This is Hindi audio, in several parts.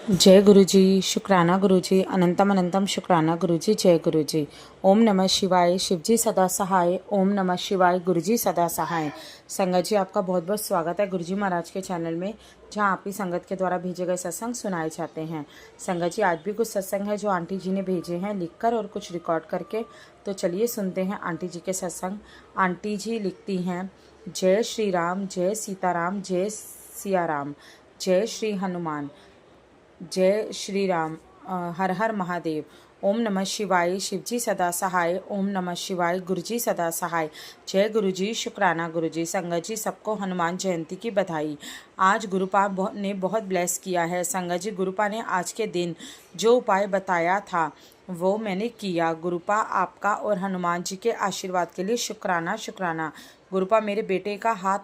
जय गुरु जी। शुक्राना गुरु जी। अनंतम अनंतम शुक्राना गुरु जी। जय गुरु जी। ओम नमः शिवाय। शिव जी सदा सहाय। ओम नमः शिवाय। गुरु जी सदा सहाय। संगत जी, आपका बहुत बहुत स्वागत है गुरु जी महाराज के चैनल में, जहां आप ही संगत के द्वारा भेजे गए सत्संग सुनाए जाते हैं। संगत जी, आज भी कुछ सत्संग है जो आंटी जी ने भेजे हैं लिखकर और कुछ रिकॉर्ड करके। तो चलिए सुनते हैं आंटी जी के सत्संग। आंटी जी लिखती हैं, जय श्री राम, जय सीताराम, जय सिया राम, जय श्री हनुमान, जय श्री राम, हर हर महादेव। ओम नमः शिवाय। शिवजी सदा सहाय। ओम नमः शिवाय। गुरुजी सदा सहाय। जय गुरुजी। शुक्राना गुरुजी। संगत जी, सबको हनुमान जयंती की बधाई। आज गुरुपा ने बहुत ब्लेस किया है। संगत जी, गुरुपा ने आज के दिन जो उपाय बताया था वो मैंने किया। गुरुपा, आपका और हनुमान जी के आशीर्वाद के लिए शुक्राना शुक्राना। गुरुपा, मेरे बेटे का हाथ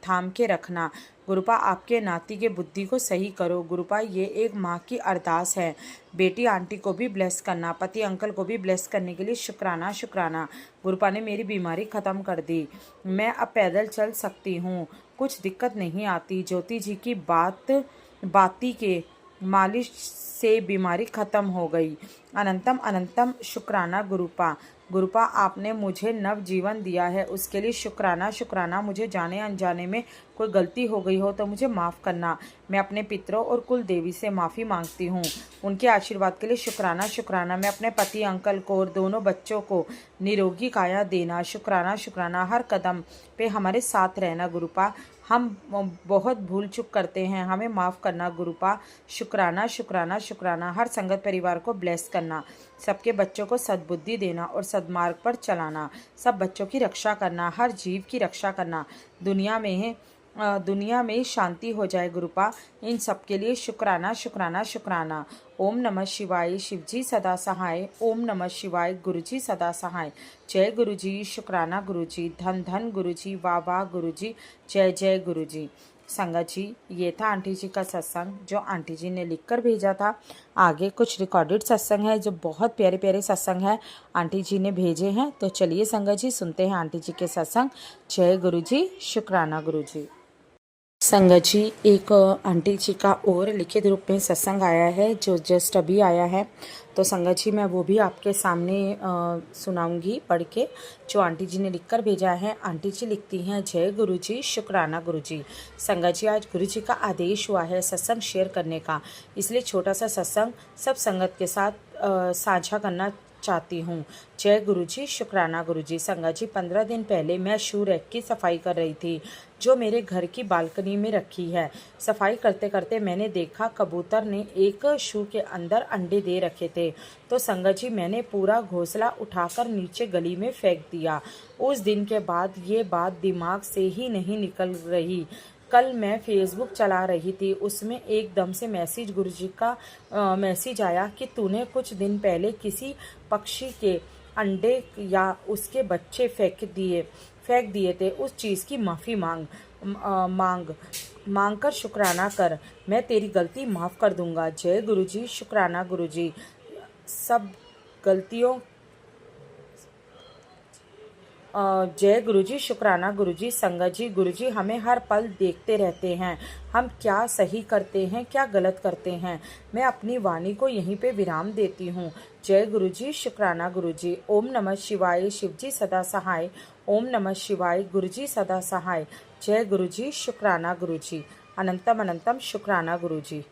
थाम के रखना। गुरुपा, आपके नाती के बुद्धि को सही करो। गुरुपा, ये एक माँ की अरदास है। बेटी आंटी को भी ब्लेस करना, पति अंकल को भी ब्लेस करने के लिए शुक्राना शुक्राना। गुरुपा ने मेरी बीमारी ख़त्म कर दी। मैं अब पैदल चल सकती हूँ, कुछ दिक्कत नहीं आती। ज्योति जी की बाती के मालिश से बीमारी ख़त्म हो गई। अनंतम अनंतम शुक्राना गुरुपा। गुरुपा, आपने मुझे नव जीवन दिया है, उसके लिए शुक्राना शुक्राना। मुझे जाने अनजाने में कोई गलती हो गई हो तो मुझे माफ़ करना। मैं अपने पितरों और कुल देवी से माफ़ी मांगती हूँ, उनके आशीर्वाद के लिए शुक्राना शुक्राना। मैं अपने पति अंकल को और दोनों बच्चों को निरोगी काया देना। शुक्राना शुक्राना। हर कदम पे हमारे साथ रहना गुरुपा। हम बहुत भूल चूक करते हैं, हमें माफ़ करना गुरुपा। शुक्राना शुक्राना शुक्राना। हर संगत परिवार को ब्लेस करना, सबके बच्चों को सद्बुद्धि देना और सद्मार्ग पर चलाना, सब बच्चों की रक्षा करना, हर जीव की रक्षा करना। दुनिया में शांति हो जाए गुरुपा। इन सब के लिए शुक्राना शुक्राना शुक्राना। ओम नमः शिवाय। शिवजी सदा सहाय। ओम नमः शिवाय। गुरुजी सदा सहाय। जय गुरुजी। शुक्राना गुरुजी। धन धन गुरुजी। वाह वाह गुरुजी। जय जय गुरुजी। संगत जी, ये था आंटी जी का सत्संग जो आंटी जी ने लिखकर भेजा था। आगे कुछ रिकॉर्डेड सत्संग है जो बहुत प्यारे प्यारे सत्संग है आंटी जी ने भेजे हैं। तो चलिए संगत जी, सुनते हैं आंटी जी के सत्संग। जय गुरु जी। शुक्राना गुरु जी। संगत जी, एक आंटी जी का और लिखित रूप में सत्संग आया है जो जस्ट अभी आया है। तो संगत जी, मैं वो भी आपके सामने सुनाऊंगी पढ़ के, जो आंटी जी ने लिखकर भेजा है। आंटी जी लिखती हैं, जय गुरु जी। शुक्राना गुरु जी। संगत जी, आज गुरु जी का आदेश हुआ है सत्संग शेयर करने का, इसलिए छोटा सा सत्संग सब संगत के साथ साझा करना चाहती हूँ। जय गुरु जी। शुक्राना गुरु जी। संगत जी, 15 दिन पहले मैं शू रैक की सफाई कर रही थी जो मेरे घर की बालकनी में रखी है। सफाई करते करते मैंने देखा कबूतर ने एक शू के अंदर अंडे दे रखे थे। तो संगत जी, मैंने पूरा घोंसला उठाकर नीचे गली में फेंक दिया। उस दिन के बाद ये बात दिमाग से ही नहीं निकल रही। कल मैं फेसबुक चला रही थी, उसमें एकदम से गुरुजी का मैसेज आया कि तूने कुछ दिन पहले किसी पक्षी के अंडे या उसके बच्चे फेंक दिए थे। उस चीज़ की माफ़ी मांग कर शुक्राना कर, मैं तेरी गलती माफ़ कर दूंगा। जय गुरुजी। शुक्राना गुरुजी। सब गलतियों जय गुरुजी। शुक्राना गुरुजी। संगत जी, गुरुजी हमें हर पल देखते रहते हैं, हम क्या सही करते हैं क्या गलत करते हैं। मैं अपनी वाणी को यहीं पे विराम देती हूँ। जय गुरुजी। शुक्राना गुरुजी। ओम नमः शिवाय। शिवजी सदा सहाय। ओम नमः शिवाय। गुरुजी सदा सहाय। जय गुरुजी। शुक्राना गुरुजी। अनंतम अनंतम शुक्राना गुरुजी।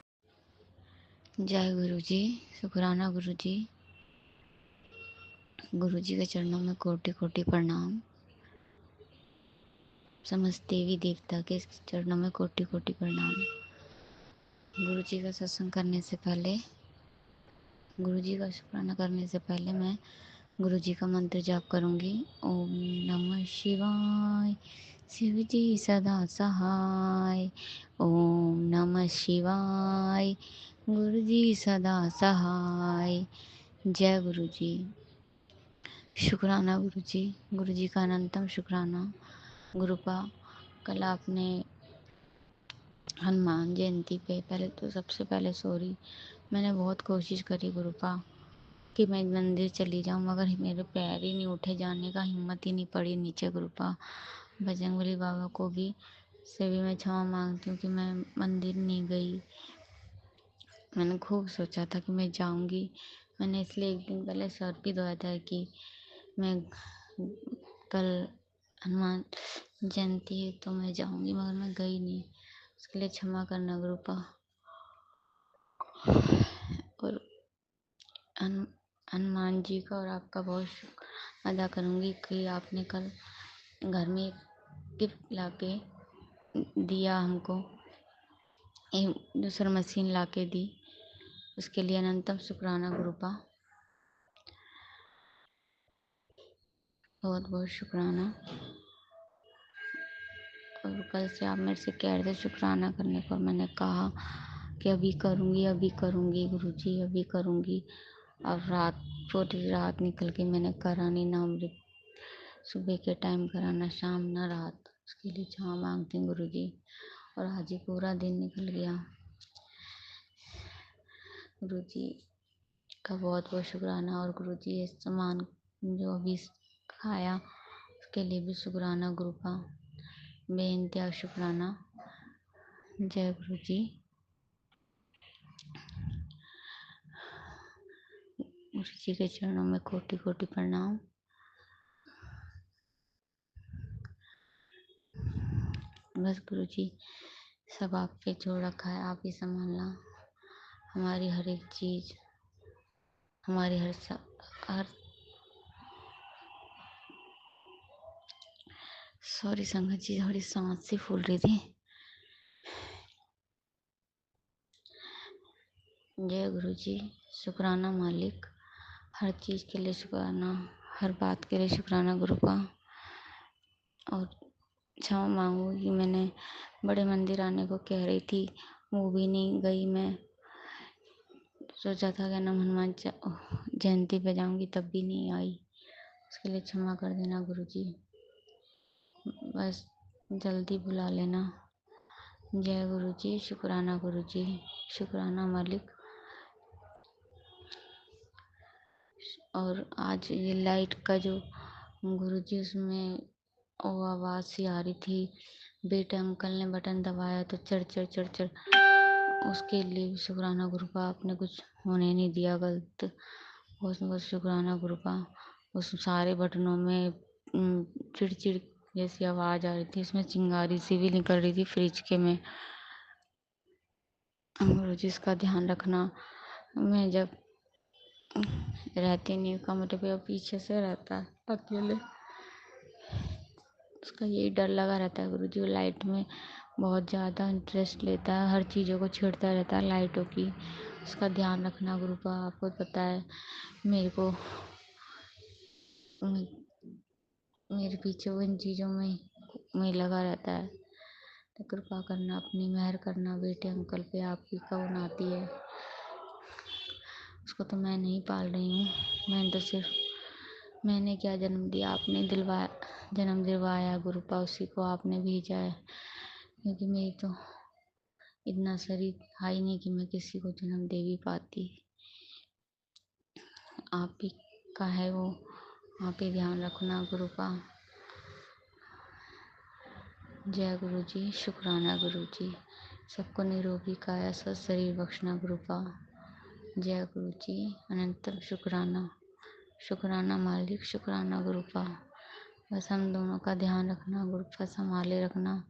जय गुरु जी। शुक्राना गुरु जी। गुरु जी के चरणों में कोटि कोटि प्रणाम। समस्त देवी देवता के चरणों में कोटि कोटि प्रणाम। गुरु जी का सत्संग करने से पहले, गुरु जी का शुक्राना करने से पहले मैं गुरु जी का मंत्र जाप करूंगी। ओम नमः शिवाय। शिव जी सदा सहाय। ओम नमः शिवाय। गुरु जी सदा सहाय। जय गुरु जी। शुक्राना गुरु जी का अनंतम शुक्राना। गुरुपा, कल आपने हनुमान जयंती पे, पहले तो सबसे पहले सॉरी, मैंने बहुत कोशिश करी गुरुपा कि मैं मंदिर चली जाऊं, मगर मेरे पैर ही नहीं उठे, जाने का हिम्मत ही नहीं पड़ी नीचे गुरुपा। बजरंगबली बाबा को भी से भी मैं क्षमा मांगती हूँ कि मैं मंदिर नहीं गई। मैंने खूब सोचा था कि मैं जाऊंगी। मैंने इसलिए एक दिन पहले शर्त भी धोया था कि मैं कल हनुमान जयंती है तो मैं जाऊंगी, मगर मैं गई नहीं। उसके लिए क्षमा करना गुरुपा। और हनुमान जी का और आपका बहुत शुक्र अदा करूंगी कि आपने कल घर में एक गिफ्ट लाके दिया हमको, एक दूसरा मशीन लाके दी। उसके लिए अनंतम शुक्राना गुरुपा, बहुत बहुत शुक्राना। और कल से आप मेरे से कह रहे थे शुक्राना करने को, मैंने कहा कि अभी करूँगी गुरुजी, अभी करूँगी। और पूरी रात निकल के मैंने करा नहीं, ना अमृत सुबह के टाइम करा, ना शाम ना रात। उसके लिए क्षमा मांगती हूँ गुरुजी। और आज ही पूरा दिन निकल गया। गुरुजी का बहुत बहुत शुक्राना। और गुरुजी ये सामान जो अभी खाया उसके लिए भी शुक्राना गुरुपा, बेइंतहा शुक्राना। जय गुरुजी। गुरुजी के चरणों में कोटि कोटि प्रणाम। बस गुरुजी सब आप पे छोड़ रखा है, आप ही संभालना हमारी हर एक चीज, हमारी हर सॉरी संगत जी, थोड़ी सांस सी फूल रही थी। जय गुरुजी। शुक्राना मालिक, हर चीज के लिए शुक्राना, हर बात के लिए शुक्राना गुरुपा। और क्षमा मांगू कि मैंने बड़े मंदिर आने को कह रही थी, वो भी नहीं गई। मैं सोचा था कि ना हनुमान जयंती पे जाऊंगी, तब भी नहीं आई। उसके लिए क्षमा कर देना गुरुजी, बस जल्दी बुला लेना। जय गुरुजी। शुक्राना गुरुजी, शुक्राना मालिक। और आज ये लाइट का जो गुरुजी, उसमें वो आवाज़ सी आ रही थी, बेटे अंकल ने बटन दबाया तो चढ़ चढ़ चढ़ चढ़। उसके लिए भी शुक्राना गुरुपा, आपने कुछ होने नहीं दिया गलत। बहुत बहुत शुक्राना गुरुपा। उस सारे बटनों में चिड़चिड़ जैसी आवाज़ आ रही थी, उसमें चिंगारी सी भी निकल रही थी फ्रिज के में। गुरुजी इसका ध्यान रखना। मैं जब रहती नहीं कमरे पे, पीछे से रहता है अकेले, उसका यही डर लगा रहता है गुरुजी। वो लाइट में बहुत ज़्यादा इंटरेस्ट लेता है, हर चीज़ों को छेड़ता रहता है लाइटों की। उसका ध्यान रखना गुरुपा। आपको पता है मेरे को, मेरे पीछे वो इन चीज़ों में लगा रहता है। तो कृपा करना, अपनी मेहर करना बेटे अंकल पे, आपकी कौन आती है। उसको तो मैं नहीं पाल रही हूँ, मैंने क्या जन्म दिया, आपने जन्म दिलवाया गुरुपा, उसी को आपने भेजा है। क्योंकि मेरी तो इतना शरीर था ही नहीं कि मैं किसी को जन्म दे भी पाती। आप ही का है वो, आप ही ध्यान रखना गुरुपा। जय गुरुजी। शुक्राना गुरुजी। सबको निरोगी काया स्वस्थ शरीर बख्शना गुरुपा। जय गुरुजी। अनंतम शुक्राना। शुक्राना मालिक, शुक्राना गुरुपा। बस हम दोनों का ध्यान रखना गुरुपा, संभाले रखना।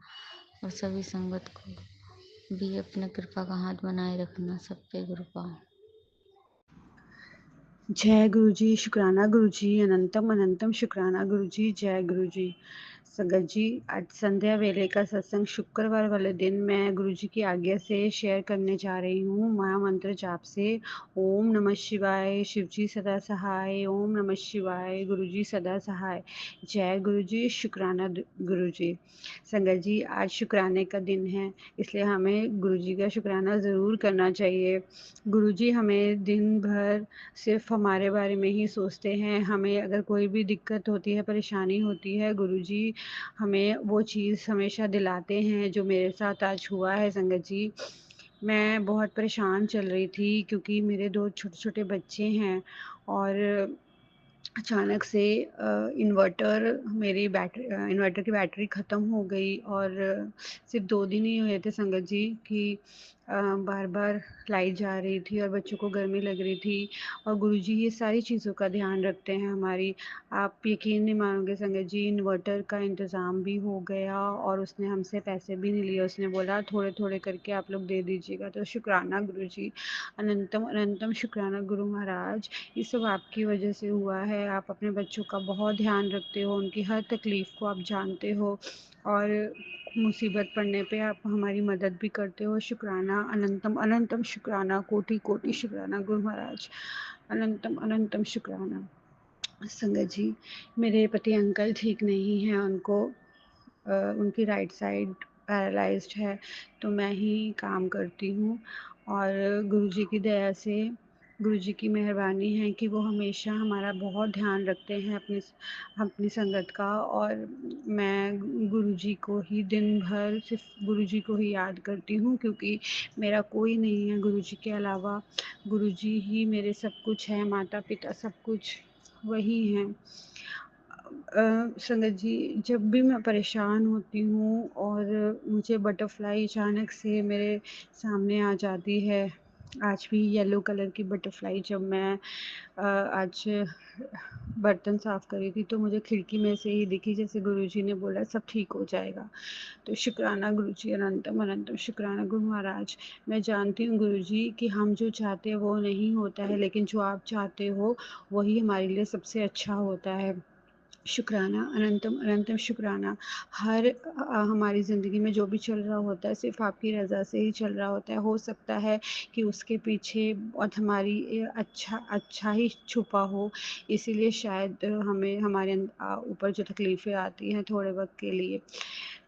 और सभी संगत को भी अपने कृपा का हाथ बनाए रखना सब पे गुरुपा। जय गुरुजी। शुक्राना गुरुजी। अनंतम अनंतम शुक्राना गुरुजी। जय गुरुजी। संगत जी, आज संध्या वेले का सत्संग शुक्रवार वाले दिन मैं गुरुजी की आज्ञा से शेयर करने जा रही हूँ, महामंत्र जाप से। ओम नमः शिवाय, शिवजी सदा सहाय। ओम नमः शिवाय, गुरुजी सदा सहाय। जय गुरुजी। शुक्राना गुरुजी। संगत जी, आज शुक्राने का दिन है, इसलिए हमें गुरुजी का शुक्राना ज़रूर करना चाहिए। गुरुजी हमें दिन भर सिर्फ हमारे बारे में ही सोचते हैं। हमें अगर कोई भी दिक्कत होती है, परेशानी होती है, गुरुजी हमें वो चीज़ हमेशा दिलाते हैं, जो मेरे साथ आज हुआ है संगत जी। मैं बहुत परेशान चल रही थी क्योंकि मेरे 2 छोटे-छोटे बच्चे हैं और अचानक से इन्वर्टर की बैटरी ख़त्म हो गई और सिर्फ़ 2 दिन ही हुए थे संगत जी कि बार बार लाइट जा रही थी और बच्चों को गर्मी लग रही थी, और गुरुजी ये सारी चीज़ों का ध्यान रखते हैं हमारी। आप यकीन नहीं मानोगे संगत जी, इन्वर्टर का इंतज़ाम भी हो गया और उसने हमसे पैसे भी नहीं लिए। उसने बोला थोड़े थोड़े करके आप लोग दे दीजिएगा। तो शुक्राना गुरुजी, अनंतम अनंतम शुक्राना गुरु महाराज। ये सब आपकी वजह से हुआ है। आप अपने बच्चों का बहुत ध्यान रखते हो, उनकी हर तकलीफ़ को आप जानते हो, और मुसीबत पड़ने पे आप हमारी मदद भी करते हो। शुक्राना, अनंतम अनंतम शुक्राना, कोटि कोटि शुक्राना गुरु महाराज, अनंतम अनंतम शुक्राना। संगत जी, मेरे पति अंकल ठीक नहीं हैं, उनको उनकी राइट साइड पैरालाइज्ड है, तो मैं ही काम करती हूँ। और गुरुजी की दया से, गुरुजी की मेहरबानी है कि वो हमेशा हमारा बहुत ध्यान रखते हैं अपनी संगत का। और मैं गुरुजी को ही दिन भर सिर्फ गुरुजी को ही याद करती हूँ, क्योंकि मेरा कोई नहीं है गुरुजी के अलावा। गुरुजी ही मेरे सब कुछ हैं, माता पिता सब कुछ वही हैं। संगत जी, जब भी मैं परेशान होती हूँ और मुझे बटरफ्लाई अचानक से मेरे सामने आ जाती है, आज भी येलो कलर की बटरफ्लाई, जब मैं आज बर्तन साफ़ कर रही थी तो मुझे खिड़की में से ही दिखी, जैसे गुरुजी ने बोला सब ठीक हो जाएगा। तो शुक्राना गुरुजी, अनंतम अनंतम शुक्राना गुरु महाराज। मैं जानती हूँ गुरुजी कि हम जो चाहते हैं वो नहीं होता है, लेकिन जो आप चाहते हो वही हमारे लिए सबसे अच्छा होता है। शुक्राना, अनंतम अनंतम शुक्राना। हमारी ज़िंदगी में जो भी चल रहा होता है सिर्फ़ आपकी रज़ा से ही चल रहा होता है। हो सकता है कि उसके पीछे बहुत हमारी अच्छा ही छुपा हो, इसीलिए शायद हमें हमारे ऊपर जो तकलीफ़ें आती हैं थोड़े वक़्त के लिए,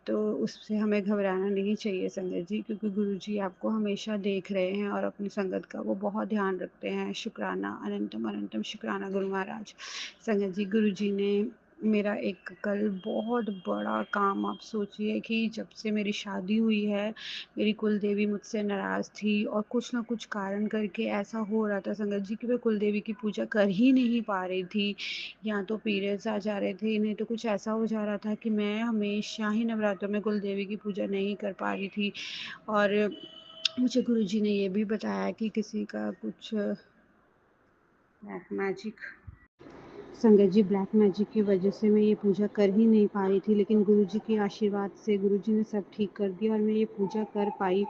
तो उससे हमें घबराना नहीं चाहिए संगत जी, क्योंकि गुरुजी आपको हमेशा देख रहे हैं और अपनी संगत का वो बहुत ध्यान रखते हैं। शुक्राना, अनंतम अनंतम शुक्राना गुरु महाराज। संगत जी, गुरुजी ने मेरा एक कल बहुत बड़ा काम, आप सोचिए कि जब से मेरी शादी हुई है, मेरी कुलदेवी मुझसे नाराज़ थी और कुछ ना कुछ कारण करके ऐसा हो रहा था संगत जी कि मैं कुलदेवी की पूजा कर ही नहीं पा रही थी। या तो पीरियड्स आ जा रहे थे, नहीं तो कुछ ऐसा हो जा रहा था कि मैं हमेशा ही नवरात्रों में कुलदेवी की पूजा नहीं कर पा रही थी। और मुझे गुरुजी ने ये भी बताया कि किसी का कुछ ब्लैक मैजिक, संगत जी, ब्लैक मैजिक की वजह से मैं ये पूजा कर ही नहीं पा रही थी, लेकिन गुरुजी के आशीर्वाद से गुरुजी ने सब ठीक कर दिया और मैं ये पूजा कर पाई।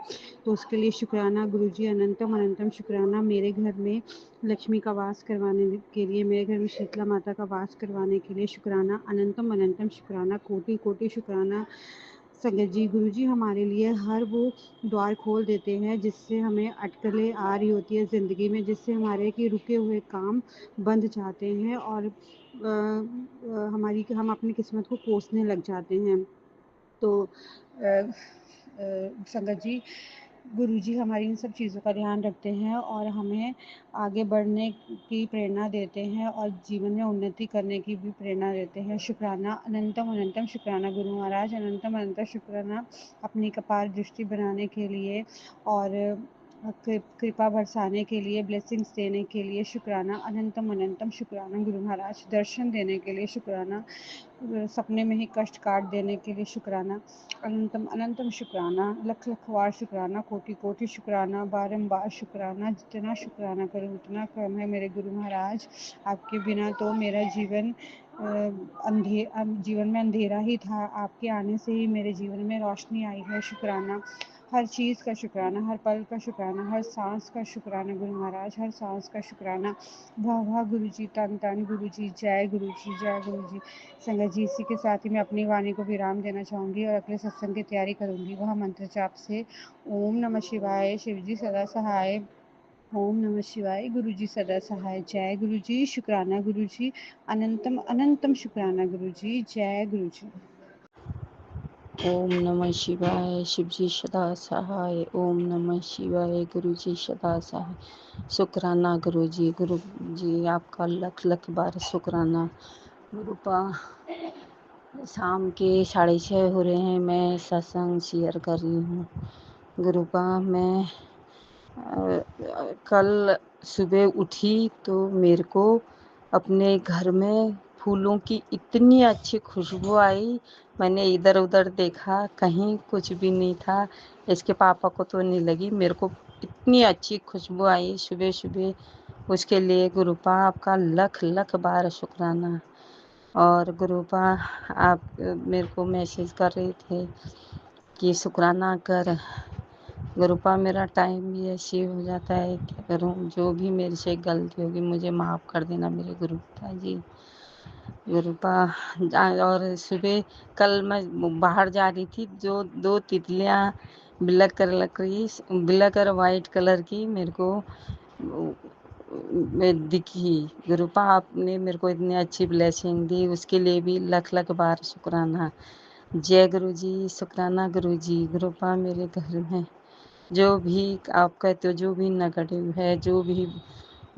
तो उसके लिए शुक्राना गुरुजी, अनंतम अनंतम शुक्राना। मेरे घर में लक्ष्मी का वास करवाने के लिए, मेरे घर में शीतला माता का वास करवाने के लिए शुक्राना, अनंतम अनंतम शुक्राना, कोटि कोटि शुक्राना। संगत जी, गुरुजी हमारे लिए हर वो द्वार खोल देते हैं जिससे हमें अटकलें आ रही होती है ज़िंदगी में, जिससे हमारे कि रुके हुए काम बंध जाते हैं और हम अपनी किस्मत को कोसने लग जाते हैं। तो संगत जी, गुरुजी हमारी इन सब चीज़ों का ध्यान रखते हैं और हमें आगे बढ़ने की प्रेरणा देते हैं और जीवन में उन्नति करने की भी प्रेरणा देते हैं। शुक्राना, अनंतम अनंतम शुक्राना गुरु महाराज, अनंतम अनंतम शुक्राना अपनी कपाल दृष्टि बनाने के लिए और कृपा बरसाने के लिए, ब्लेसिंग्स देने के लिए शुक्राना, अनंतम अनंतम शुक्राना गुरु महाराज, दर्शन देने के लिए शुक्राना, सपने में ही कष्ट काट देने के लिए शुक्राना, अनंतम अनंतम शुक्राना, लख लख बार शुक्राना, कोटि कोटि शुक्राना, बारंबार शुक्राना। जितना शुक्राना करूँ उतना कम है मेरे गुरु महाराज। आपके बिना तो मेरा जीवन जीवन में अंधेरा ही था, आपके आने से ही मेरे जीवन में रोशनी आई है। शुक्राना, हर चीज़ का शुक्राना, हर पल का शुक्राना, हर सांस का शुक्राना गुरु महाराज, हर सांस का शुक्राना। वाह वाह गुरु जी, तन तन गुरु जी, जय गुरु जी, जय गुरु जी। संगत जी, इसी के साथ ही मैं अपनी वाणी को विराम देना चाहूँगी और अगले सत्संग की तैयारी करूँगी, वह मंत्र जाप से। ओम नमः शिवाय, शिव जी सदा सहाय। ओम नमः शिवाय, गुरु जी सदा सहाय। जय गुरु जी, शुक्राना गुरु जी, अनंतम अनंतम शुक्राना गुरु जी, जय गुरु जी। ओम नमः शिवाय, शिवजी सदा सहाय। ओम नमः शिवाय, गुरुजी सदा सहाय। शुक्राना गुरुजी, आपका लख लख बार शुक्राना। गुरुपा, शाम के 6:30 हो रहे हैं, मैं सत्संग शेयर कर रही हूँ। गुरुपा, मैं कल सुबह उठी तो मेरे को अपने घर में फूलों की इतनी अच्छी खुशबू आई, मैंने इधर उधर देखा, कहीं कुछ भी नहीं था। इसके पापा को तो नहीं लगी, मेरे को इतनी अच्छी खुशबू आई सुबह सुबह। उसके लिए गुरुपा आपका लख लख बार शुक्राना। और गुरुपा आप मेरे को मैसेज कर रहे थे कि शुक्राना कर। गुरुपा मेरा टाइम भी ऐसे हो जाता है, क्या करूं, जो भी मेरे से गलती होगी मुझे माफ़ कर देना मेरे गुरुपा जी। गुरुपा और सुबह कल मैं बाहर जा रही थी, जो 2 तितलियां ब्लैक और वाइट कलर की मेरे को दिखी। गुरुपा आपने मेरे को इतनी अच्छी ब्लेसिंग दी, उसके लिए भी लख लख बार शुक्राना। जय गुरु जी, शुक्राना गुरु जी। गुरुपा मेरे घर में जो भी आप कहते हो, जो भी नेगेटिव है, जो भी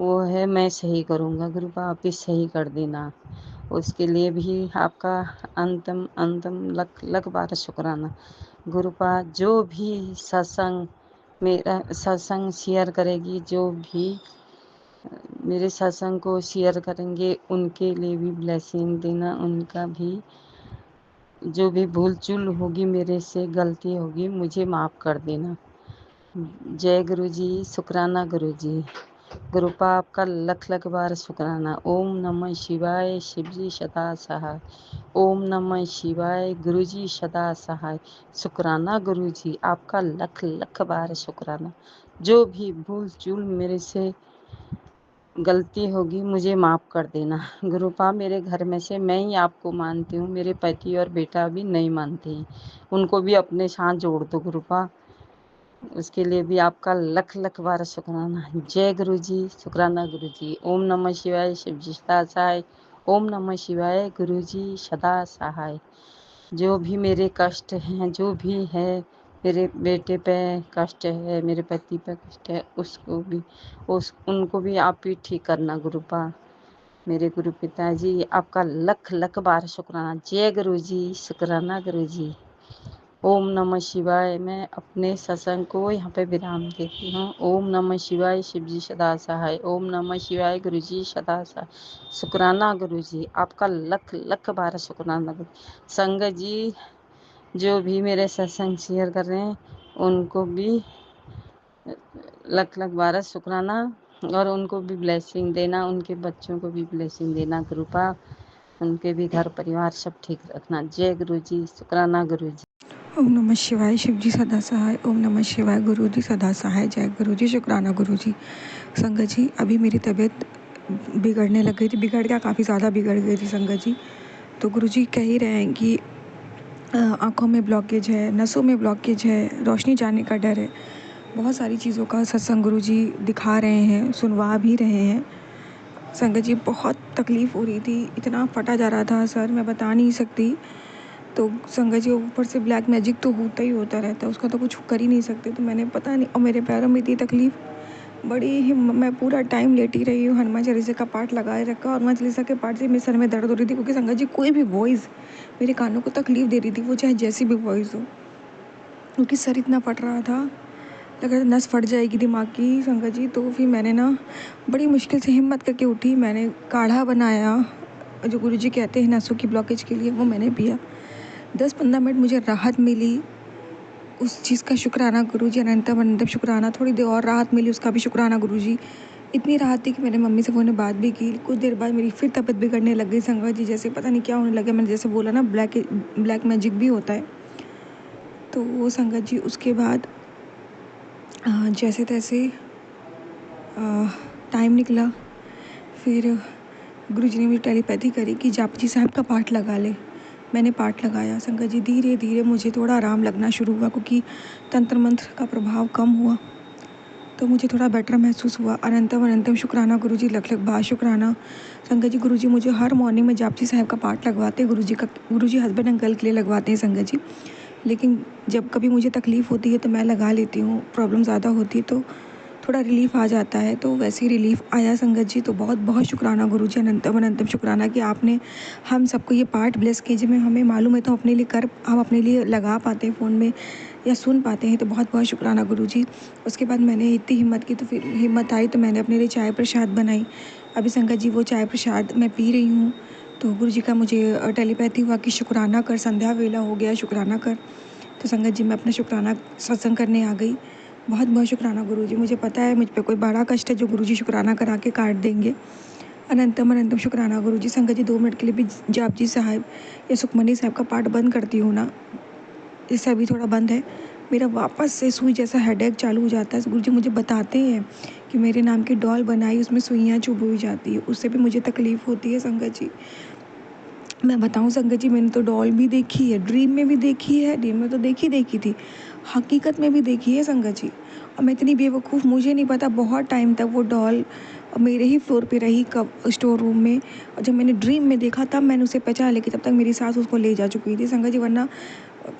वो है, मैं सही करूँगा। गुरुपा आप ही सही कर देना। उसके लिए भी आपका अंतम लख लख बार शुक्राना। गुरुपा जो भी सत्संग मेरा सत्संग शेयर करेगी, जो भी मेरे सत्संग को शेयर करेंगे, उनके लिए भी ब्लेसिंग देना। उनका भी जो भी भूल चूल होगी, मेरे से गलती होगी, मुझे माफ़ कर देना। जय गुरु जी, शुक्राना गुरु जी। गुरुपा आपका लख लख बार शुक्राना। ओम नमः शिवाय, शिव जी सदा सहाय। ओम नमः शिवाय, गुरु जी सदा सहाय। शुक्राना गुरु जी, आपका लख लख बार शुक्राना। जो भी भूल चूल मेरे से गलती होगी, मुझे माफ़ कर देना। गुरुपा मेरे घर में से मैं ही आपको मानती हूँ, मेरे पति और बेटा भी नहीं मानते हैं, उनको भी अपने साथ जोड़ दो गुरुपा। उसके लिए भी आपका लख लख बार शुक्राना। जय गुरु जी, शुक्राना गुरु जी। ओम नमः शिवाय, शिव जी सदा सहाय। ओम नमः शिवाय, गुरु जी सदा सहाय। जो भी मेरे कष्ट हैं, जो भी है, मेरे बेटे पे कष्ट है, मेरे पति पे कष्ट है, उनको भी आप ही ठीक करना गुरुपा। मेरे गुरु पिताजी, आपका लख लख बार शुक्राना। जय गुरु जी, शुक्राना गुरु जी। ओम नमः शिवाय। मैं अपने सत्संग को यहाँ पे विराम देती हूँ। ओम नमः शिवाय, शिव जी सदा सहाय। ओम नमः शिवाय, गुरु जी सदा सहाय। शुक्राना गुरु जी, आपका लख लख बार शुक्राना गुरु। संगत जी जो भी मेरे सत्संग शेयर कर रहे हैं, उनको भी लख लख बार शुक्राना, और उनको भी ब्लेसिंग देना, उनके बच्चों को भी ब्लेसिंग देना गुरुपा। उनके भी घर परिवार सब ठीक रखना। जय गुरु जी, शुक्राना गुरु जी। ओम नमः शिवाय, शिव जी सदा सहाय। ओम नमः शिवाय, गुरु जी सदा सहाय। जय गुरु जी, शुक्राना गुरु जी। संगत जी, अभी मेरी तबीयत बिगड़ने लग गई थी, बिगड़ क्या काफ़ी ज़्यादा बिगड़ गई थी संगत जी। तो गुरु जी कह ही रहे हैं कि आँखों में ब्लॉकेज है, नसों में ब्लॉकेज है, रोशनी जाने का डर है। बहुत सारी चीज़ों का सत्संग गुरु जी दिखा रहे हैं, सुनवा भी रहे हैं। संगत जी बहुत तकलीफ़ हो रही थी, इतना फटा जा रहा था सर, मैं बता नहीं सकती। तो संगत जी ऊपर से ब्लैक मैजिक तो होता ही होता रहता है, उसका तो कुछ कर ही नहीं सकते। तो मैंने पता नहीं, और मेरे पैरों में इतनी तकलीफ़, मैं पूरा टाइम लेटी रही हूँ, हनुमान चालीसा का पाठ लगाए रखा, और हनुमान चालीसा के पाठ से मेरे सर में दर्द हो रही थी, क्योंकि संगत जी कोई भी वॉइस मेरे कानों को तकलीफ़ दे रही थी, वो चाहे जैसी भी वॉइस हो, क्योंकि सर इतना फट रहा था, लग रहा था नस फट जाएगी दिमाग की संगत जी। तो फिर मैंने ना बड़ी मुश्किल से हिम्मत करके उठी, मैंने काढ़ा बनाया जो गुरु जी कहते हैं नसों की ब्लॉकेज के लिए, वो मैंने पिया। 10-15 मिनट मुझे राहत मिली, उस चीज़ का शुक्राना गुरु जी, अनंतम अनंतम शुक्राना। थोड़ी देर और राहत मिली, उसका भी शुक्राना गुरु जी। इतनी राहत थी कि मैंने मम्मी से फ़ोन में बात भी की। कुछ देर बाद मेरी फिर तबीयत बिगड़ने लग गई संगत जी, जैसे पता नहीं क्या होने लगा। मैंने जैसे बोला ना, ब्लैक मैजिक भी होता है। तो वो संगत जी उसके बाद जैसे तैसे टाइम निकला, फिर गुरु जी ने मुझे टेलीपैथी करी कि जापजी साहब का पाठ लगा ले। मैंने पाठ लगाया संगत जी, धीरे धीरे मुझे थोड़ा आराम लगना शुरू हुआ, क्योंकि तंत्र मंत्र का प्रभाव कम हुआ, तो मुझे थोड़ा बेटर महसूस हुआ। अनंतम अनंतम शुक्राना गुरु जी, लख लख बार शुक्राना। संगत जी गुरु जी मुझे हर मॉर्निंग में जापजी साहब का पाठ लगवाते हैं, गुरु जी हस्बैंड अंकल के लिए लगवाते हैं संगत जी। लेकिन जब कभी मुझे तकलीफ़ होती है तो मैं लगा लेती हूँ, प्रॉब्लम ज़्यादा होती है तो थोड़ा रिलीफ़ आ जाता है, तो वैसे ही रिलीफ़ आया संगत जी। तो बहुत बहुत शुक्राना गुरु जी, अनंतम अनंतम शुक्राना कि आपने हम सबको ये पाठ ब्लेस कीजिए। में हमें मालूम है तो हम अपने लिए लगा पाते हैं फ़ोन में या सुन पाते हैं, तो बहुत बहुत शुक्राना गुरु जी। उसके बाद मैंने इतनी हिम्मत की, तो फिर हिम्मत आई तो मैंने अपने लिए चाय प्रसाद बनाई। अभी संगत जी वो चाय प्रसाद मैं पी रही हूँ। तो गुरु जी का मुझे टेलीपैथी हुआ कि शुक्राना कर, संध्या वेला हो गया, शुक्राना कर। तो संगत जी मैं अपना शुक्राना सत्संग करने आ गई। बहुत बहुत शुक्राना गुरु जी। मुझे पता है मुझ पे कोई बड़ा कष्ट है जो गुरु जी शुक्राना करा के काट देंगे। अनंतम अनंतम शुक्राना गुरु जी। संगत जी 2 मिनट के लिए भी जापजी साहब या सुखमनी साहब का पाठ बंद करती हूँ ना, इससे अभी थोड़ा बंद है, मेरा वापस से सुई जैसा हेडेक चालू हो जाता है। गुरु जी मुझे बताते हैं कि मेरे नाम की डॉल बनाई, उसमें सुइयाँ चुभ हुई जाती है, उससे भी मुझे तकलीफ़ होती है संगत जी। मैं बताऊँ संगत जी, मैंने तो डॉल भी देखी है, ड्रीम में भी देखी है, ड्रीम में तो देखी थी, हकीकत में भी देखी है संगत जी। और मैं इतनी बेवकूफ़, मुझे नहीं पता बहुत टाइम तक वो डॉल मेरे ही फ्लोर पे रही, कब स्टोर रूम में। और जब मैंने ड्रीम में देखा तब मैंने उसे पहचाना, लेकिन तब तक मेरी सास उसको ले जा चुकी थी संगत जी। वरना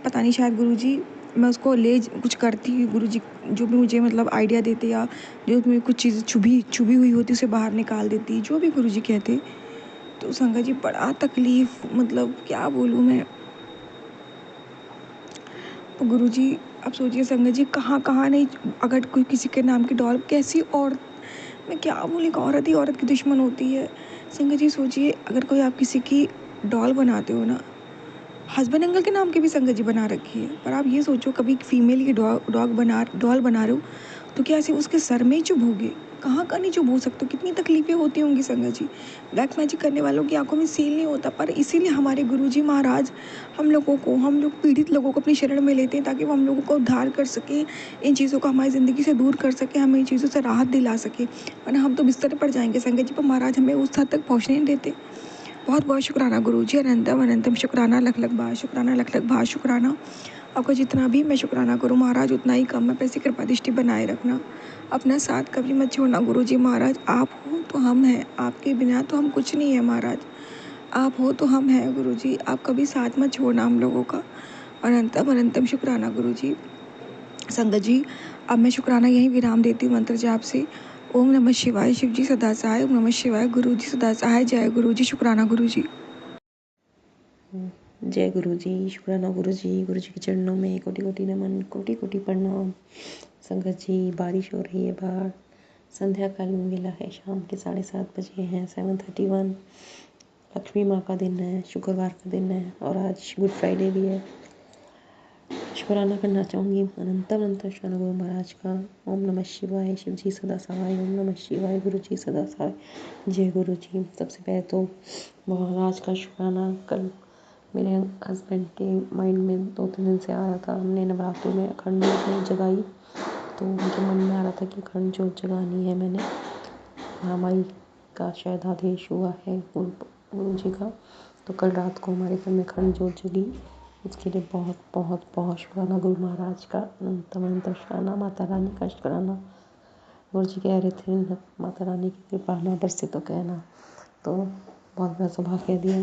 पता नहीं, शायद गुरु जी मैं उसको कुछ करती, गुरु जी जो भी मुझे मतलब आइडिया देते या जो उसमें कुछ चीज़ें छुपी हुई होती उसे बाहर निकाल देती, जो भी गुरु जी कहते। तो संगत जी बड़ा तकलीफ़, मतलब क्या बोलूँ मैं। तो गुरु जी अब सोचिए संगत जी, कहाँ कहाँ नहीं, अगर कोई किसी के नाम की डॉल, कैसी औरत, मैं क्या बोलूँ, एक औरत ही औरत की दुश्मन होती है। संगत जी सोचिए, अगर कोई आप किसी की डॉल बनाते हो ना, हस्बैंड एंगल के नाम की भी संगत जी बना रखी है, पर आप ये सोचो कभी फीमेल की डॉल बना रहे हो तो क्या ऐसे उसके सर में ही चुभोगे? कहाँ का नहीं चुभ हो सकते, कितनी तकलीफ़ें होती होंगी संगत जी। ब्लैक मैजिक करने वालों की आंखों में सील नहीं होता, पर इसीलिए हमारे गुरुजी महाराज हम लोग पीड़ित लोगों को अपनी शरण में लेते हैं, ताकि वो हम लोगों को उद्धार कर सकें, इन चीज़ों को हमारी ज़िंदगी से दूर कर सकें, हमें इन चीज़ों से राहत दिला सकें। वरना हम तो बिस्तर पर जाएंगे संगत जी, पर महाराज हमें उस हद तक पहुँचने नहीं देते। बहुत बहुत शुक्राना गुरु जी। अनंतम अनंतम शुक्राना, लख लख बार शुक्राना, लख लख बार शुक्राना। आपका जितना भी मैं शुक्राना करूँ महाराज उतना ही कम है। पैसे कृपा दृष्टि बनाए रखना, अपना साथ कभी मत छोड़ना गुरु जी महाराज। आप हो तो हम हैं, आपके बिना तो हम कुछ नहीं है महाराज। आप हो तो हम हैं गुरु जी, आप कभी साथ मत छोड़ना हम लोगों का। अनंतम अनंतम शुक्राना गुरु जी। संगत जी अब मैं शुक्राना यहीं विराम देती हूँ मंत्र जाप से। ओम नमः शिवाय, शिव जी सदा सहाय। ओम नमः शिवाय, गुरु जी सदा सहाय। जय गुरु जी। शुक्राना गुरु जी। जय गुरु जी, शुक्राना गुरु जी के चरणों में कोटि कोटि नमन, कोटि कोटि प्रणाम। संगत जी बारिश हो रही है बाहर, संध्या काल में मिला है, शाम के 7:30 बजे हैं, 7:31। लक्ष्मी माँ का दिन है, शुक्रवार का दिन है और आज गुड फ्राइडे भी है। शुक्राना करना चाहूँगी अनंतम अनंत शुक्राना गुरु महाराज का। ओम नमः शिवाय, शिव जी सदा सहाय। ओम नमः शिवाय, गुरु जी सदा सहाय। जय गुरु जी। सबसे पहले तो महाराज का शुक्राना। कल मेरे हस्बैंड के माइंड में 2-3 दिन से आ रहा था, हमने नवरात्रों में अखंड ज्योत नहीं जगाई, तो उनके मन में आ रहा था कि अखंड ज्योत जगानी है। मैंने महामाई का शायद आदेश हुआ है गुरु जी का, तो कल रात को हमारे घर में अखंड ज्योत जगी। इसके लिए बहुत बहुत बहुत शुक्राना गुरु महाराज का। अनंतम अनंत शुक्राना। माता रानी का शुक्राना। गुरु जी कह रहे थे माता रानी की कृपा ना बरसे तो कहना, तो बहुत बड़ा सौभाग्य दिया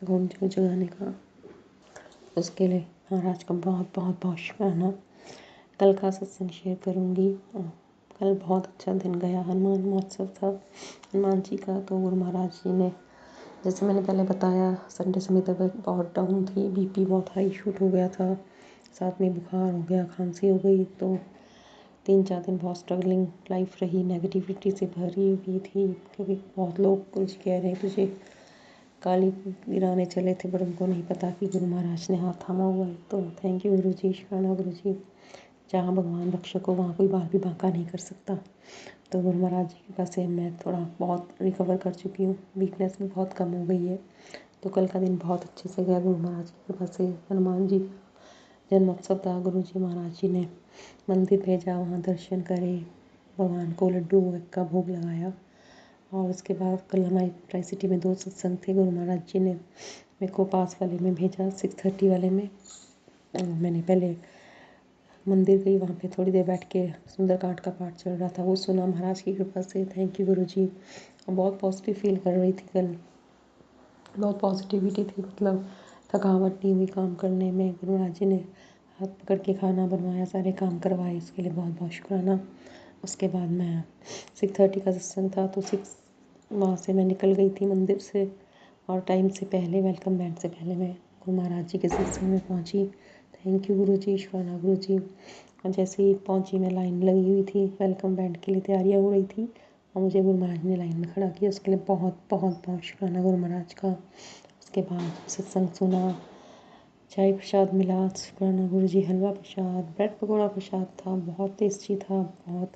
अखंड ज्योत जगाने का। उसके लिए महाराज का बहुत बहुत बहुत शुक्राना। कल का सत्संग शेयर करूँगी। कल बहुत अच्छा दिन गया, हनुमान महोत्सव था हनुमान जी का। तो गुरु महाराज जी ने, जैसे मैंने पहले बताया, संडे से मेरी तबीयत बहुत डाउन थी, बीपी बहुत हाई शूट हो गया था, साथ में बुखार हो गया, खांसी हो गई। तो 3-4 दिन बहुत स्ट्रगलिंग लाइफ रही, नेगेटिविटी से भरी हुई थी, क्योंकि बहुत लोग कुछ कह रहे हैं तुझे काली गिराने चले थे, बट उनको नहीं पता कि गुरु महाराज ने हाथ थामा हुआ है। तो थैंक यू गुरु जी, शुक्राना गुरु जी। जहाँ भगवान रक्षक हो वहाँ कोई बाल भी बांका नहीं कर सकता। तो गुरु महाराज जी के पास से मैं थोड़ा बहुत रिकवर कर चुकी हूँ, वीकनेस भी बहुत कम हो गई है। तो कल का दिन बहुत अच्छे से गया गुरु महाराज की कृपा से। हनुमान जी जन्मोत्सव था, गुरु जी महाराज जी ने मंदिर भेजा, वहाँ दर्शन करे, भगवान को लड्डू का भोग लगाया। और उसके बाद कल हमारी ट्राई सिटी में 2 सत्संग थे। गुरु महाराज जी ने मेरे को पास वाले में भेजा, 6:30 वाले में। मैंने पहले मंदिर गई, वहाँ पे थोड़ी देर बैठ के सुंदरकांड का पाठ चल रहा था, वो सुना महाराज की कृपा से। थैंक यू गुरु जी। और बहुत पॉजिटिव फील कर रही थी कल, बहुत पॉजिटिविटी थी, मतलब थकावट नहीं हुई काम करने में। गुरु महाराज जी ने हाथ पकड़ के खाना बनवाया, सारे काम करवाए, इसके लिए बहुत बहुत शुक्राना। उसके बाद मैं 6:30 का सत्संग था, तो वहाँ से मैं निकल गई थी मंदिर से, और टाइम से पहले, वेलकम बैंड से पहले मैं गुरु महाराज जी के सत्संग में पहुँची। थैंक यू गुरु जी, शुक्राना गुरु जी। और जैसे ही पहुँची, मैं लाइन लगी हुई थी, वेलकम बैंड के लिए तैयारियाँ हो रही थी, और मुझे गुरु महाराज ने लाइन में खड़ा किया, उसके लिए बहुत बहुत बहुत शुक्राना गुरु महाराज का। उसके बाद सत्संग सुना, चाय प्रसाद मिला, शुक्राना गुरु जी। हलवा प्रसाद, ब्रेड पकौड़ा प्रसाद था, बहुत टेस्टी था, बहुत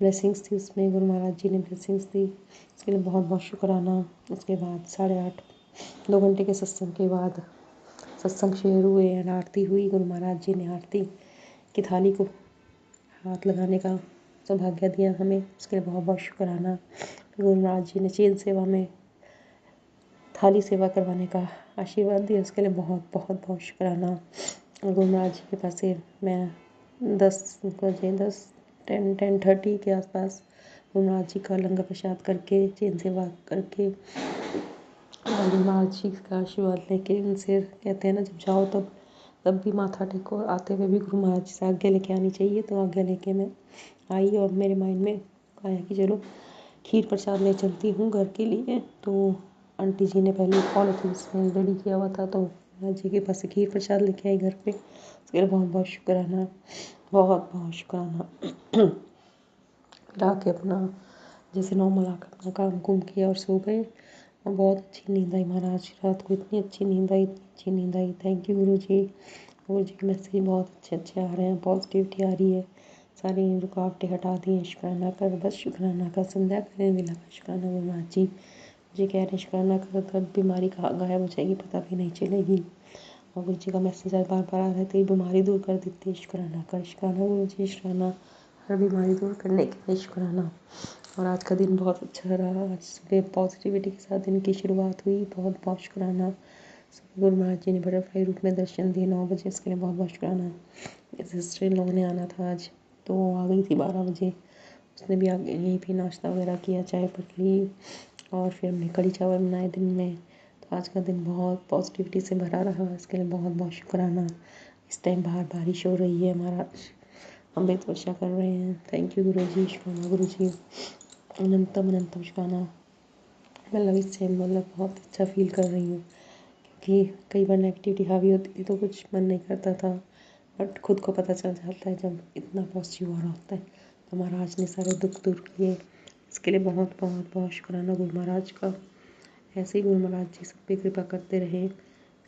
ब्लेसिंग्स थी उसमें, गुरु महाराज जी ने ब्लेसिंग्स दी, इसके लिए बहुत बहुत शुक्राना। उसके बाद 8:30 2 घंटे के सत्संग के बाद सत्संग शेयर हुए और आरती हुई। गुरु महाराज जी ने आरती की थाली को हाथ लगाने का सौभाग्य दिया हमें, उसके लिए बहुत बहुत शुक्राना। गुरु महाराज जी ने चेन सेवा में थाली सेवा करवाने का आशीर्वाद दिया, उसके लिए बहुत बहुत बहुत शुक्राना। और गुरु महाराज जी के पास से मैं 10 बजे 10:30 के आसपास गुरु महाराज जी का लंगर प्रसाद करके, चेन सेवा करके, गुरु महाराज जी का आशीर्वाद लेके उनसे कहते हैं ना, जब जाओ तब भी माथा टेको, आते हुए भी गुरु महाराज जी से आज्ञा लेके आनी चाहिए। तो आज्ञा लेके मैं आई और मेरे माइंड में आया कि चलो खीर प्रसाद ले चलती हूँ घर के लिए। तो आंटी जी ने पहले पॉलिथीन में रेडी किया हुआ था, तो महाराज जी के पास से खीर प्रसाद लेके आई घर पे, उसके लिए बहुत बहुत शुक्राना, बहुत बहुत शुक्राना। फिर आके अपना जैसे नॉर्मल आकर अपना काम कुम किया और सो गए। और बहुत अच्छी नींद आई महाराज, रात को इतनी अच्छी नींद आई, इतनी अच्छी नींद आई। थैंक यू गुरु जी। गुरु जी के मैसेज बहुत अच्छे अच्छे आ रहे हैं, पॉजिटिविटी आ रही है, सारी रुकावटें हटा दी हैं। शुक्राना कर, बस शुक्राना कर, संध्या करें मिला कर शुक्राना गुरु महाराज जी। मुझे कह रहे हैं शुक्राना करो तब बीमारी कहाँ गायब हो जाएगी पता भी नहीं चलेगी। और गुरु जी का मैसेज बार बार आ रहा है, तेरी बीमारी दूर कर देती है, शुक्राना कर, शुक्राना गुरु जी, शुक्राना हर बीमारी दूर करने के लिए शुक्राना। और आज का दिन बहुत अच्छा रहा, आज सुबह पॉजिटिविटी के साथ दिन की शुरुआत हुई, बहुत बहुत शुक्राना। गुरु महाराज जी ने बटरफ्लाई रूप में दर्शन दिए 9 बजे, इसके लिए बहुत बहुत शुक्राना। मेरे सिस्टर इन लोगों ने आना था आज, तो वो आ गई थी 12 बजे, उसने भी आगे यहीं पे नाश्ता वगैरह किया, चाय पकड़ी और फिर हमने कढ़ी चावल बनाए दिन में। तो आज का दिन बहुत पॉजिटिविटी से भरा रहा, इसके लिए बहुत बहुत शुक्राना। इस टाइम बाहर बारिश हो रही है, महाराज अमृत वर्षा कर रहे हैं। थैंक यू गुरु जी, शुक्राना गुरु जी, अनंतम अनंतम शुक्राना। मतलब इससे बहुत अच्छा फील कर रही हूँ, क्योंकि कई बार नेगेटिविटी हावी होती थी तो कुछ मन नहीं करता था, बट खुद को पता चल जाता है जब इतना पॉजिटिव हो रहा होता है। तो महाराज ने सारे दुख दूर किए, इसके लिए बहुत बहुत बहुत शुक्राना गुरु महाराज का। ऐसे ही गुरु महाराज जी सब पे कृपा करते रहे,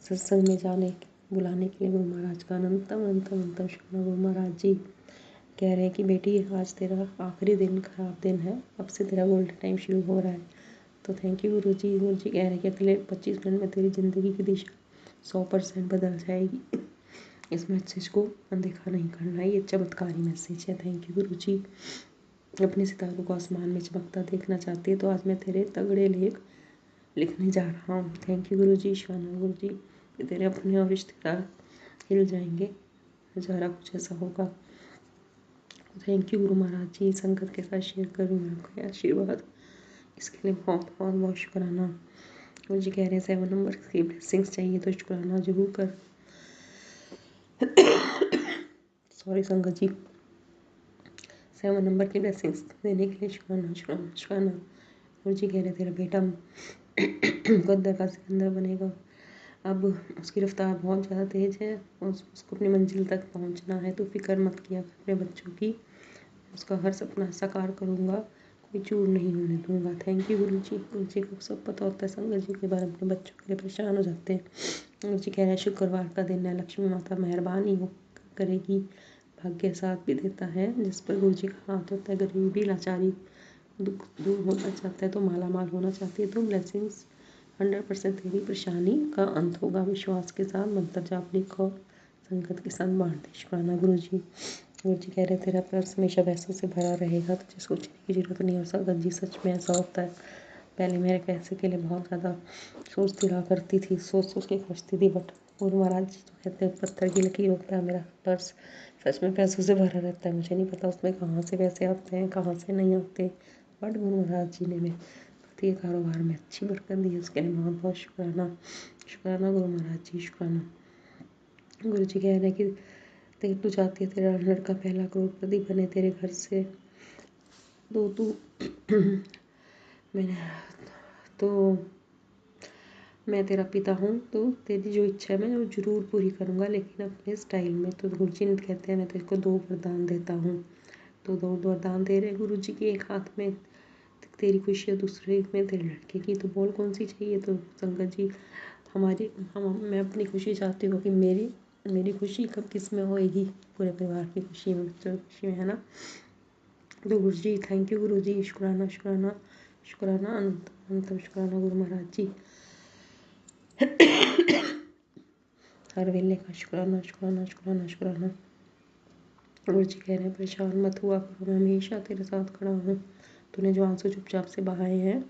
सत्संग में बुलाने के लिए गुरु महाराज का अनंतम अनंतम अनंतम शुक्राना। गुरु महाराज जी कह रहे हैं कि बेटी आज तेरा आखिरी दिन, खराब दिन है, अब से तेरा गोल्डन टाइम शुरू हो रहा है। तो थैंक यू गुरु जी। गुरु जी कह रहे हैं कि अगले 25 मिनट में तेरी ज़िंदगी की दिशा 100% बदल जाएगी। इस मैसेज को अनदेखा नहीं करना है, ये चमत्कारी मैसेज है। थैंक यू गुरु जी। अपने सितारों को आसमान में चमकता देखना चाहती है तो आज मैं तेरे तगड़े लेख लिखने जा रहा हूँ। थैंक यू गुरु जी, शुक्राना गुरु जी, कि तेरे अपने और रिश्तेदार हिल जाएंगे, नज़ारा कुछ ऐसा होगा। थैंक यू गुरु महाराज जी, संगत के साथ शेयर करूँ मेरा आशीर्वाद, इसके लिए बहुत बहुत बहुत शुक्राना। गुरु जी कह रहे हैं 7 नंबर की ब्लेसिंग्स चाहिए तो शुक्राना जरूर कर। सॉरी संगत जी, 7 नंबर की ब्लेसिंग्स देने के लिए शुक्राना शुक्राना शुक्राना। गुरु जी कह रहे तेरा बेटा मुकद्दर का सिकंदर बनेगा। अब उसकी रफ्तार बहुत ज़्यादा तेज़ है, उसको अपनी मंजिल तक पहुंचना है, तो फिक्र मत किया कर अपने बच्चों की, उसका हर सपना साकार करूँगा, कोई चूर नहीं होने दूंगा। थैंक यू गुरु जी। गुरु जी को सब पता होता है, संगत जी के बारे में अपने बच्चों के लिए परेशान हो जाते हैं। गुरु जी कह रहे हैं शुक्रवार का दिन है, लक्ष्मी माता मेहरबानी हो करेगी, भाग्य साथ भी देता है, जिस पर गुरु जी का हाथ होता है। गरीबी लाचारी दुख दूर होना चाहता है तो माला माल होना चाहती है तो ब्लेसिंग्स 100% तेरी परेशानी का अंत होगा। विश्वास के साथ मंत्र जाप लिखो, संगत के साथ बांटते। शुक्राना गुरु जी। गुरु जी कह रहे तेरा पर्स हमेशा पैसों से भरा रहेगा, तुझे सोचने की जरूरत नहीं हो। संगत जी सच में ऐसा होता है, पहले मेरे पैसे के लिए बहुत ज़्यादा सोचती रहा करती थी, सोच सोच के खर्चती थी, बट गुरु महाराज जी तो कहते हैं पत्थर की लकीर होता है मेरा पर्स, सच में पैसों से भरा रहता है। मुझे नहीं पता उसमें कहाँ से पैसे आते हैं कहाँ से नहीं आते, बट गुरु महाराज जी ने मेरे प्रति कारोबार में अच्छी बरकत दी है, उसके लिए बहुत बहुत शुक्राना। शुक्राना गुरु महाराज जी, शुक्राना। गुरु जी कह रहे हैं कि तू चाहती है तेरा लड़का पहला करोड़पति बने तेरे घर से, तो तू मैंने तो मैं तेरा पिता हूँ, तो तेरी जो इच्छा है मैं वो ज़रूर पूरी करूँगा, लेकिन अपने स्टाइल में। तो गुरु जी ने कहते हैं मैं तेरे को 2 वरदान देता हूँ। तो 2 वरदान दे रहे गुरु जी की, एक हाथ में तेरी खुशी है दूसरे में तेरे लड़के की, तो बोल कौन सी चाहिए। तो संगत जी मैं अपनी खुशी चाहती हूँ कि मेरी खुशी कब किस में होएगी, पूरे परिवार की खुशी में, बच्चों की खुशी में, है ना। तो गुरु जी थैंक यू गुरु जी, शुक्राना शुक्राना शुक्राना अनंतम शुक्राना गुरु महाराज जी। हर वेले का शुक्राना शुक्राना शुक्राना शुक्राना। गुरु जी कह रहे हैं परेशान मत हुआ करो, मैं हमेशा तेरे साथ खड़ा हूँ। तूने जो आंसू चुपचाप से बहाए हैं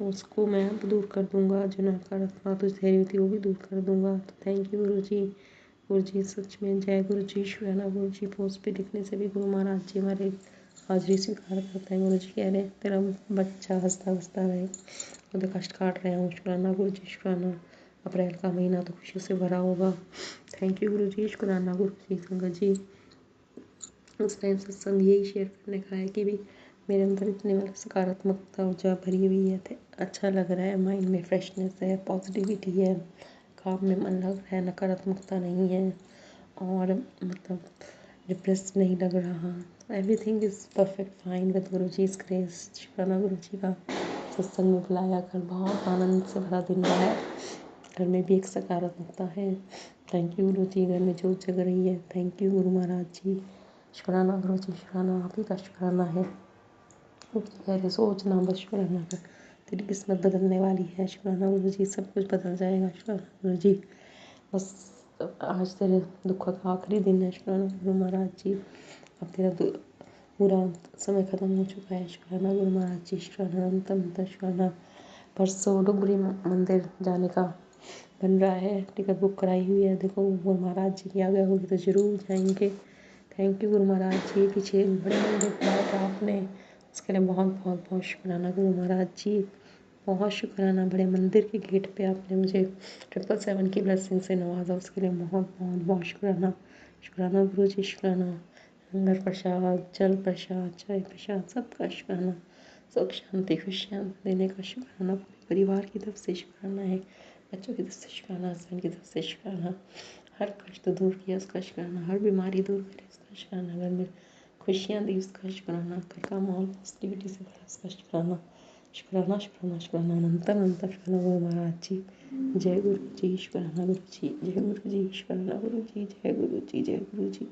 उसको मैं अब दूर कर दूंगा, जो नकारात्मक तुझ धैर्य होती वो भी दूर कर दूंगा। तो थैंक यू गुरु जी। गुरु जी सच में जय गुरु जी, शुक्राना गुरु जी। पोस्ट पे लिखने से भी गुरु महाराज जी हमारे हाजिरी स्वीकार करते हैं। गुरु जी कह रहे हैं तेरा बच्चा हंसता हंसता रहे, खुद कष्ट काट रहे हूँ। शुक्राना गुरु जी शुक्राना। अप्रैल का महीना तो खुशी से भरा होगा। थैंक यू गुरु जी, शुक्राना गुरु जी। संगत जी उस टाइम सत्संग यही शेयर करने का है कि भी मेरे अंदर इतनी मतलब सकारात्मकता ऊर्जा भरी हुई है, अच्छा लग रहा है, माइंड में फ्रेशनेस है, पॉजिटिविटी है, काम में मन लग रहा है, नकारात्मकता नहीं है और मतलब डिप्रेस नहीं लग रहा। Everything is perfect fine with Guru ji is grace. शुक्राना गुरु जी का सत्संग में बुलाया कर बहुत आनंद से भरा दिन रहा है। घर में भी एक सकारात्मकता है। थैंक यू गुरु जी, घर में जोत जग रही है। थैंक यू गुरु महाराज जी, शुक्राना गुरु जी शुक्राना। आप ही का शुक्राना है। पहले सोचना बस, शुक्राना कर, तेरी किस्मत बदलने वाली है। शुक्राना गुरु जी, सब कुछ बदल जाएगा। शुक्राना गुरु जी, बस आज तेरे दुखों का आखिरी दिन है। शुक्राना गुरु महाराज जी, अब तेरा पूरा समय ख़त्म हो चुका है। शुक्राना गुरु महाराज जी, शुक्राना अनंत शुक्राना। परसों डुगरी मंदिर जाने का बन रहा है, टिकट बुक कराई हुई है। देखो गुरु महाराज जी की आज्ञा होगी तो ज़रूर जाएंगे। थैंक यू गुरु महाराज जी, पीछे बड़े मंदिर बनाया था आपने, उसके लिए बहुत बहुत बहुत शुक्राना गुरु महाराज जी। बहुत शुक्राना, बड़े मंदिर के गेट पे आपने मुझे 777 की ब्लेसिंग से नवाजा, उसके लिए बहुत बहुत बहुत शुक्राना। शुक्राना गुरु जी शुक्राना। लंगर प्रसाद, जल प्रसाद, चाय प्रसाद, सबका शुक्राना। सुख शांति खुशियाँ देने का शुक्राना, पूरे परिवार की तरफ से शुक्राना है, बच्चों की तरफ से शुक्राना, हस्बैंड की तरफ से शुक्राना। हर कष्ट दूर किया उसका शुक्राना, हर बीमारी दूर करे उसका शुक्राना, घर में खुशियाँ दी उसका शुक्राना, घर का माहौल पॉजिटिविटी से भरा उसका शुक्राना। शुक्राना शुक्राना शुक्राना अनंत अनंत शुक्राना गुरु महाराज जी। जय गुरु जी, शुक्राना गुरु जी, जय गुरु जी, शुक्राना गुरु जी, जय गुरु जी, जय गुरु जी।